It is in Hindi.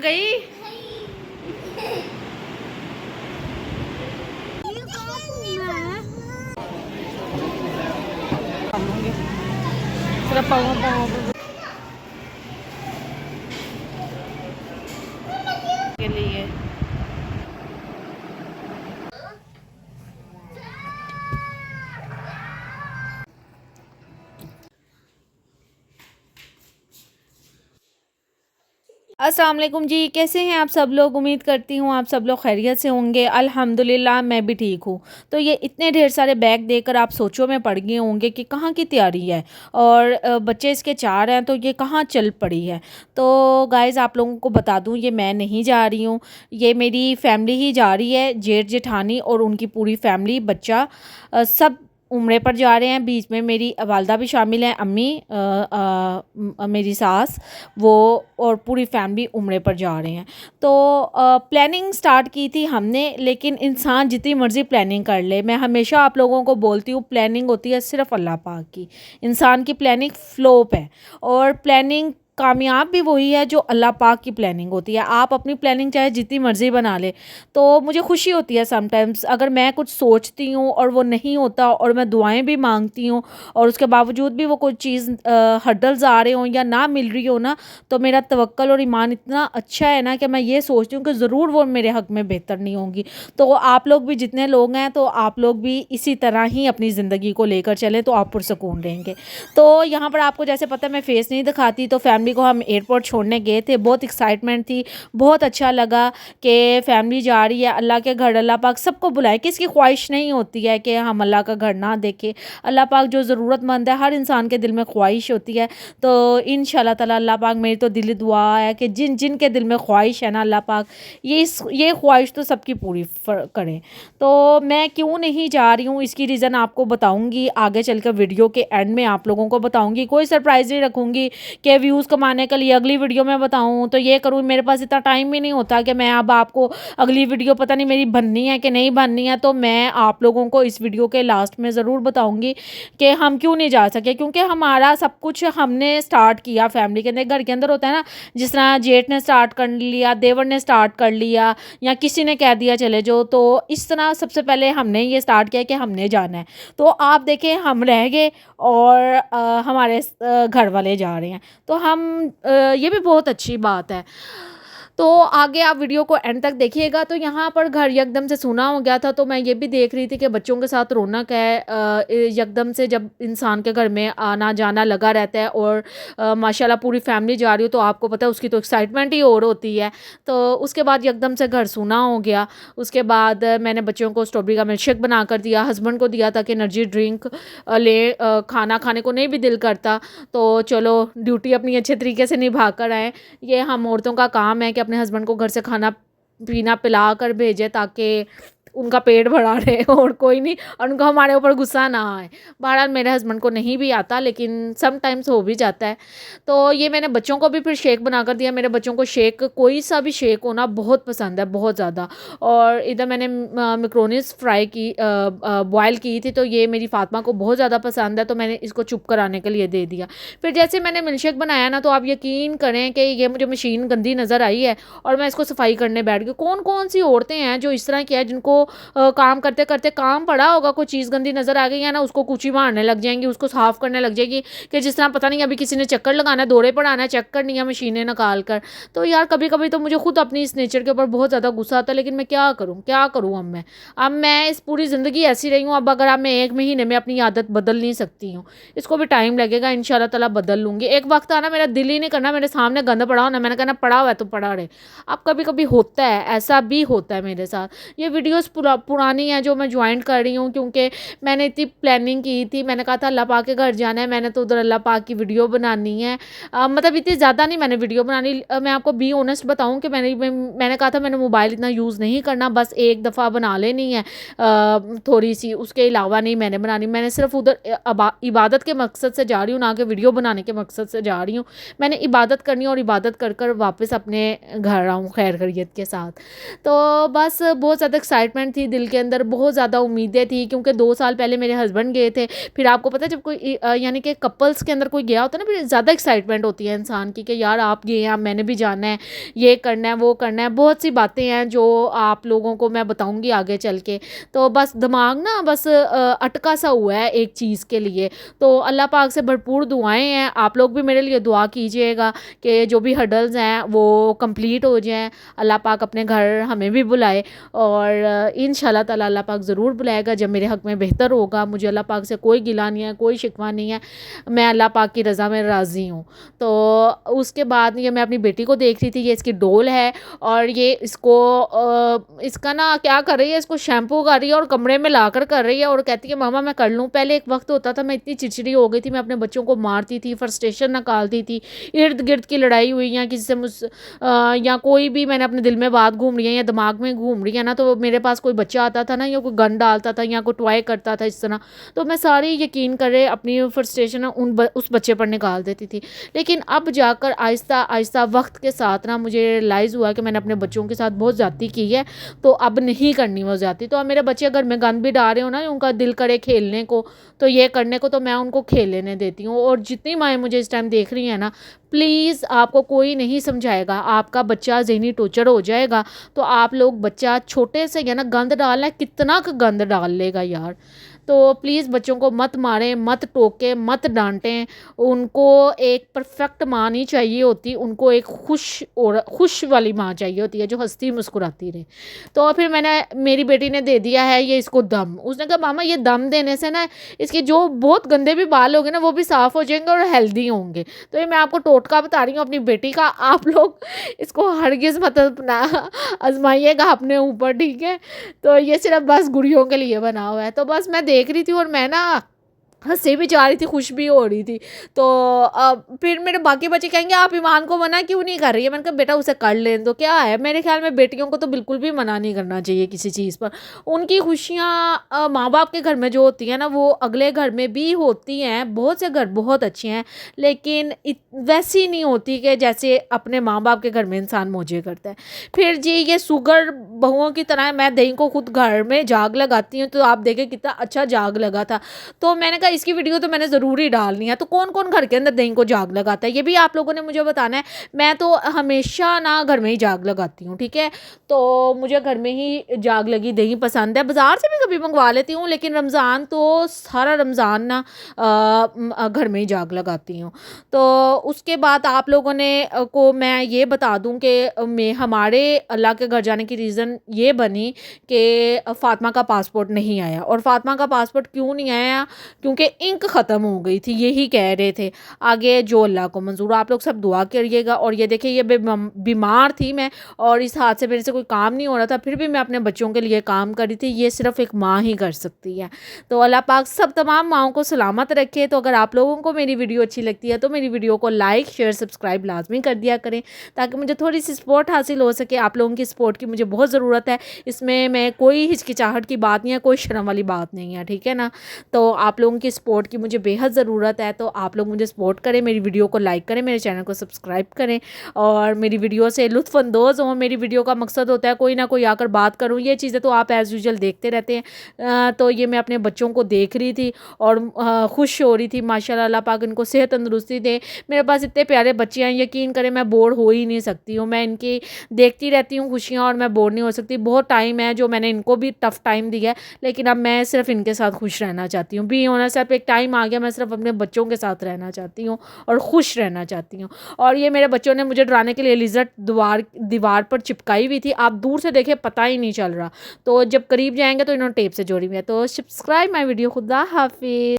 गई। सिर्फ के लिए अस्सलाम वालेकुम जी, कैसे हैं आप सब लोग। उम्मीद करती हूँ आप सब लोग खैरियत से होंगे। अल्हम्दुलिल्लाह मैं भी ठीक हूँ। तो ये इतने ढेर सारे बैग देखकर आप सोचों में पड़ गए होंगे कि कहाँ की तैयारी है और बच्चे इसके 4 हैं तो ये कहाँ चल पड़ी है। तो गाइज़ आप लोगों को बता दूँ, ये मैं नहीं जा रही हूँ, ये मेरी फैमिली ही जा रही है। जेठ जेठानी और उनकी पूरी फैमिली, बच्चा, सब उम्रे पर जा रहे हैं। बीच में मेरी वालदा भी शामिल हैं, अम्मी, मेरी सास, वो और पूरी फैमिली उम्रे पर जा रहे हैं। तो प्लानिंग स्टार्ट की थी हमने, लेकिन इंसान जितनी मर्ज़ी प्लानिंग कर ले, मैं हमेशा आप लोगों को बोलती हूँ प्लानिंग होती है सिर्फ अल्लाह पाक की। इंसान की प्लानिंग फ्लॉप है और प्लानिंग कामयाब भी वही है जो अल्लाह पाक की प्लानिंग होती है। आप अपनी प्लानिंग चाहे जितनी मर्ज़ी बना ले, तो मुझे खुशी होती है समटाइम्स अगर मैं कुछ सोचती हूँ और वो नहीं होता और मैं दुआएं भी मांगती हूँ और उसके बावजूद भी वो कोई चीज़ हर्डल्स आ रहे हों या ना मिल रही हो ना, तो मेरा तवक्कल और ईमान इतना अच्छा है ना कि मैं ये सोचती हूँ कि ज़रूर वो मेरे हक़ में बेहतर नहीं होंगी। तो आप लोग भी जितने लोग हैं, तो आप लोग भी इसी तरह ही अपनी ज़िंदगी को लेकर चलें तो आप पुरसकून रहेंगे। तो यहाँ पर आपको जैसे पता है मैं फ़ेस नहीं दिखाती, तो फैमिली को हम एयरपोर्ट छोड़ने गए थे। बहुत एक्साइटमेंट थी, बहुत अच्छा लगा कि फैमिली जा रही है अल्लाह के घर। अल्लाह पाक सबको बुलाए, किसकी ख्वाहिश नहीं होती है कि हम अल्लाह का घर ना देखें। अल्लाह पाक जो ज़रूरतमंद है, हर इंसान के दिल में ख्वाहिश होती है। तो इंशाल्लाह ताला अल्लाह पाक, मेरी तो दिली दुआ है कि जिन जिन के दिल में ख्वाहिश है ना, अल्लाह पाक ये ख्वाहिश तो सबकी पूरी करें। तो मैं क्यों नहीं जा रही हूँ इसकी रीज़न आपको बताऊँगी आगे चलकर, वीडियो के एंड में आप लोगों को बताऊँगी। कोई सरप्राइज़ नहीं रखूँगी कि व्यूज़ कमाने के लिए अगली वीडियो में बताऊँ तो ये करूँ। मेरे पास इतना टाइम भी नहीं होता कि मैं अब आपको अगली वीडियो पता नहीं मेरी बननी है कि नहीं बननी है। तो मैं आप लोगों को इस वीडियो के लास्ट में ज़रूर बताऊंगी कि हम क्यों नहीं जा सके, क्योंकि हमारा सब कुछ हमने स्टार्ट किया फैमिली के अंदर। घर के अंदर होता है ना, जिस तरह जेठ ने स्टार्ट कर लिया, देवर ने स्टार्ट कर लिया, या किसी ने कह दिया चले जाओ, तो इस तरह सबसे पहले हमने ये स्टार्ट किया कि हमने जाना है। तो आप देखें हम रह गए और हमारे घर वाले जा रहे हैं, तो हम ये भी बहुत अच्छी बात है। तो आगे आप वीडियो को एंड तक देखिएगा। तो यहाँ पर घर यकदम से सूना हो गया था, तो मैं ये भी देख रही थी कि बच्चों के साथ रौनक है। यकदम से जब इंसान के घर में आना जाना लगा रहता है और माशाल्लाह पूरी फैमिली जा रही हो, तो आपको पता है उसकी तो एक्साइटमेंट ही और होती है। तो उसके बाद यकदम से घर सूना हो गया। उसके बाद मैंने बच्चों को स्ट्रॉबेरी का मिल्क शेक बना कर दिया, हस्बैंड को दिया ताकि एनर्जी ड्रिंक ले, खाना खाने को नहीं भी दिल करता। तो चलो ड्यूटी अपनी अच्छे तरीके से निभा कर आए। ये हम औरतों का काम है कि अपने हस्बैंड को घर से खाना पीना पिला कर भेजे ताकि उनका पेट भरा रहे और कोई नहीं, और उनको हमारे ऊपर गुस्सा ना आए। बहरहाल मेरे हस्बैंड को नहीं भी आता, लेकिन सम टाइम्स हो भी जाता है। तो ये मैंने बच्चों को भी फिर शेक बना कर दिया। मेरे बच्चों को शेक, कोई सा भी शेक होना बहुत पसंद है, बहुत ज़्यादा। और इधर मैंने मैक्रोनीज फ्राई की, बॉयल की थी, तो ये मेरी फातिमा को बहुत ज़्यादा पसंद है, तो मैंने इसको चुप कराने के लिए दे दिया। फिर जैसे मैंने मिल्क शेक बनाया ना, तो आप यकीन करें कि ये मुझे मशीन गंदी नज़र आई है और मैं इसको सफाई करने बैठ गई। कौन कौन सी औरतें हैं जो इस तरह की है, जिनको काम करते करते काम पड़ा होगा, कोई चीज़ गंदी नज़र आ गई है ना, उसको कुची मारने लग जाएंगी, उसको साफ़ करने लग जाएगी कि जिस तरह पता नहीं अभी किसी ने चक्कर लगाना है, दौरे पर आना है, चेक करनी है मशीनें निकाल कर। तो यार कभी कभी तो मुझे खुद अपनी इस नेचर के ऊपर बहुत ज़्यादा गुस्सा आता है, लेकिन मैं क्या करूँ अब मैं इस पूरी ज़िंदगी ऐसी रही हूँ। अब अगर आप मैं 1 महीने में अपनी आदत बदल नहीं सकती हूँ, इसको भी टाइम लगेगा, इंशाल्लाह ताला बदल लूँगी। एक वक्त आना मेरा दिल ही नहीं करना मेरे सामने गंद पड़ा होना, मैंने कहना पड़ा हुआ है तो पड़ा रहे। अब कभी कभी होता है, ऐसा भी होता है मेरे साथ। ये वीडियोस पुरानी है जो मैं ज्वाइन कर रही हूँ, क्योंकि मैंने इतनी प्लानिंग की थी। मैंने कहा था अल्लाह पाक के घर जाना है, मैंने तो उधर अल्लाह पाक की वीडियो बनानी है। मतलब इतनी ज़्यादा नहीं मैंने वीडियो बनानी। मैं आपको बी ऑनेस्ट बताऊँ कि मैंने कहा था मैंने मोबाइल इतना यूज़ नहीं करना, बस एक दफ़ा बना लेनी है थोड़ी सी, उसके अलावा नहीं मैंने बनानी। मैंने सिर्फ उधर इबादत के मकसद से जा रही हूँ, ना कि वीडियो बनाने के मकसद से जा रही हूँ। मैंने इबादत करनी है और इबादत कर कर वापस अपने घर आऊँ खैर खैरियत के साथ। तो बस बहुत ज़्यादा एक्साइटमेंट एक्साइटमेंट थी दिल के अंदर, बहुत ज़्यादा उम्मीदें थी, क्योंकि 2 साल पहले मेरे हस्बैंड गए थे। फिर आपको पता है जब कोई यानी कि कपल्स के अंदर कोई गया होता है ना, फिर ज़्यादा एक्साइटमेंट होती है इंसान की कि यार आप गए हैं, मैंने भी जाना है, ये करना है, वो करना है। बहुत सी बातें हैं जो आप लोगों को मैं बताऊँगी आगे चल के। तो बस दिमाग ना बस अटका सा हुआ है एक चीज़ के लिए। तो अल्लाह पाक से भरपूर दुआएँ हैं, आप लोग भी मेरे लिए दुआ कीजिएगा कि जो भी हर्डल्स हैं वो कंप्लीट हो जाएँ। अल्लाह पाक अपने घर हमें भी बुलाए और इंशाल्लाह ताला अल्लाह पाक ज़रूर बुलाएगा जब मेरे हक़ में बेहतर होगा। मुझे अल्लाह पाक से कोई गिला नहीं है, कोई शिकवा नहीं है, मैं अल्लाह पाक की रज़ा में राज़ी हूँ। तो उसके बाद ये मैं अपनी बेटी को देख रही थी, ये इसकी डोल है और ये इसको इसका ना क्या कर रही है, इसको शैम्पू कर रही है और कमरे में लाकर कर रही है और कहती है मामा मैं कर लूँ। पहले एक वक्त होता था मैं इतनी चिड़चिड़ी हो गई थी, मैं अपने बच्चों को मारती थी, फ्रस्ट्रेशन निकालती थी, इर्द गिर्द की लड़ाई हुई या किसी से या कोई भी मैंने अपने दिल में बात घूम रही है या दिमाग में घूम रही है ना, तो मेरे पास कोई बच्चा आता था ना या कोई गन डालता था या कोई टॉय करता था इस तरह, तो मैं सारी यकीन करे अपनी फ्रस्ट्रेशन उस बच्चे पर निकाल देती थी। लेकिन अब जाकर आहिस्ता आहिस्ता वक्त के साथ ना मुझे रियलाइज़ हुआ कि मैंने अपने बच्चों के साथ बहुत ज़्यादती की है, तो अब नहीं करनी वो ज़्यादती। तो अब मेरे बच्चे अगर मैं गंद भी डाल रहे हो ना, उनका दिल करे खेलने को, तो ये करने को, तो मैं उनको खेल लेने देती हूँ। और जितनी माएँ मुझे इस टाइम देख रही हैं ना, प्लीज़ आपको कोई नहीं समझाएगा, आपका बच्चा ज़हनी टॉर्चर हो जाएगा तो आप लोग बच्चा छोटे से या ना गंद डालना है, कितना का गंद डाल लेगा यार। तो प्लीज़ बच्चों को मत मारें, मत टोकें, मत डांटें। उनको एक परफेक्ट माँ नहीं चाहिए होती, उनको एक खुश वाली माँ चाहिए होती है जो हंसती मुस्कुराती रहे। तो फिर मेरी बेटी ने दे दिया है ये इसको दम। उसने कहा मामा ये दम देने से ना इसके जो बहुत गंदे भी बाल होंगे ना वो भी साफ़ हो जाएंगे और हेल्दी होंगे। तो ये मैं आपको टोटका बता रही हूँ अपनी बेटी का, आप लोग इसको हरगिज़ मत अपना आजमाइएगा अपने ऊपर, ठीक है। तो ये सिर्फ बस गुड़ियों के लिए बना हुआ है। तो बस मैं देख रही थी और मैं ना हँसी भी जा रही थी, खुश भी हो रही थी। तो फिर मेरे बाकी बच्चे कहेंगे आप ईमान को मना क्यों नहीं कर रही है? मैंने कहा बेटा उसे कर लेने दो, क्या है। मेरे ख्याल में बेटियों को तो बिल्कुल भी मना नहीं करना चाहिए किसी चीज़ पर। उनकी खुशियाँ माँ बाप के घर में जो होती हैं ना वो अगले घर में भी होती हैं। बहुत से घर बहुत अच्छे हैं लेकिन वैसी नहीं होती कि जैसे अपने माँ बाप के घर में इंसान मौजे करता है। फिर जी ये सुगर बहुओं की तरह मैं दही को खुद घर में जाग लगाती हूँ, तो आप देखें कितना अच्छा जाग लगा था। तो मैंने कहा इसकी वीडियो तो मैंने ज़रूर ही डालनी है। तो कौन कौन घर के अंदर दही को जाग लगाता है ये भी आप लोगों ने मुझे बताना है। मैं तो हमेशा ना घर में ही जाग लगाती हूँ, ठीक है। तो मुझे घर में ही जाग लगी दही पसंद है, बाज़ार से भी कभी मंगवा लेती हूँ लेकिन रमज़ान तो सारा रमज़ान ना घर में ही जाग लगाती हूँ। तो उसके बाद आप लोगों ने को मैं ये बता दूँ कि हमारे अल्लाह के घर जाने की रीज़न ये बनी कि फ़ातिमा का पासपोर्ट नहीं आया। और फ़ातिमा का पासपोर्ट क्यों नहीं आया? क्योंकि इंक ख़त्म हो गई थी, यही कह रहे थे। आगे जो अल्लाह को मंज़ूर, आप लोग सब दुआ करिएगा। और ये देखिए ये बीमार थी मैं और इस हाथ से मेरे से कोई काम नहीं हो रहा था, फिर भी मैं अपने बच्चों के लिए काम कर रही थी। ये सिर्फ़ एक माँ ही कर सकती है। तो अल्लाह पाक सब तमाम माँओं को सलामत रखे। तो अगर आप लोगों को मेरी वीडियो अच्छी लगती है तो मेरी वीडियो को लाइक शेयर सब्सक्राइब लाजमी कर दिया करें ताकि मुझे थोड़ी सी सपोर्ट हासिल हो सके। आप लोगों की सपोर्ट की मुझे बहुत ज़रूरत है। इसमें मैं कोई हिचकिचाहट की बात नहीं है, कोई शर्म वाली बात नहीं है, ठीक है ना। तो आप लोगों की सपोर्ट की मुझे बेहद ज़रूरत है। तो आप लोग मुझे सपोर्ट करें, मेरी वीडियो को लाइक करें, मेरे चैनल को सब्सक्राइब करें और मेरी वीडियो से लुत्फ़अंदोज़ हों। मेरी वीडियो का मकसद होता है कोई ना कोई आकर बात करूँ। ये चीज़ें तो आप एज़ यूजुअल देखते रहते हैं। तो ये मैं अपने बच्चों को देख रही थी और खुश हो रही थी। माशाल्लाह अल्लाह पाक इनको सेहत तंदुरुस्ती दे। मेरे पास इतने प्यारे बच्चे हैं, यकीन करें मैं बोर हो ही नहीं सकती हूँ। मैं इनकी देखती रहती हूँ खुशियाँ और मैं बोर नहीं हो सकती। बहुत टाइम है जो मैंने इनको भी टफ़ टाइम दिया है लेकिन अब मैं सिर्फ इनके साथ खुश रहना चाहती हूँ। बी होना सिर्फ एक टाइम आ गया, मैं सिर्फ अपने बच्चों के साथ रहना चाहती हूँ और खुश रहना चाहती हूँ। और ये मेरे बच्चों ने मुझे डराने के लिए लिज़र्ड दीवार पर चिपकाई हुई थी, आप दूर से देखें पता ही नहीं चल रहा। तो जब करीब जाएंगे तो इन्होंने टेप से जोड़ी हुई है। तो सब्सक्राइब माई वीडियो। खुदा हाफिज़।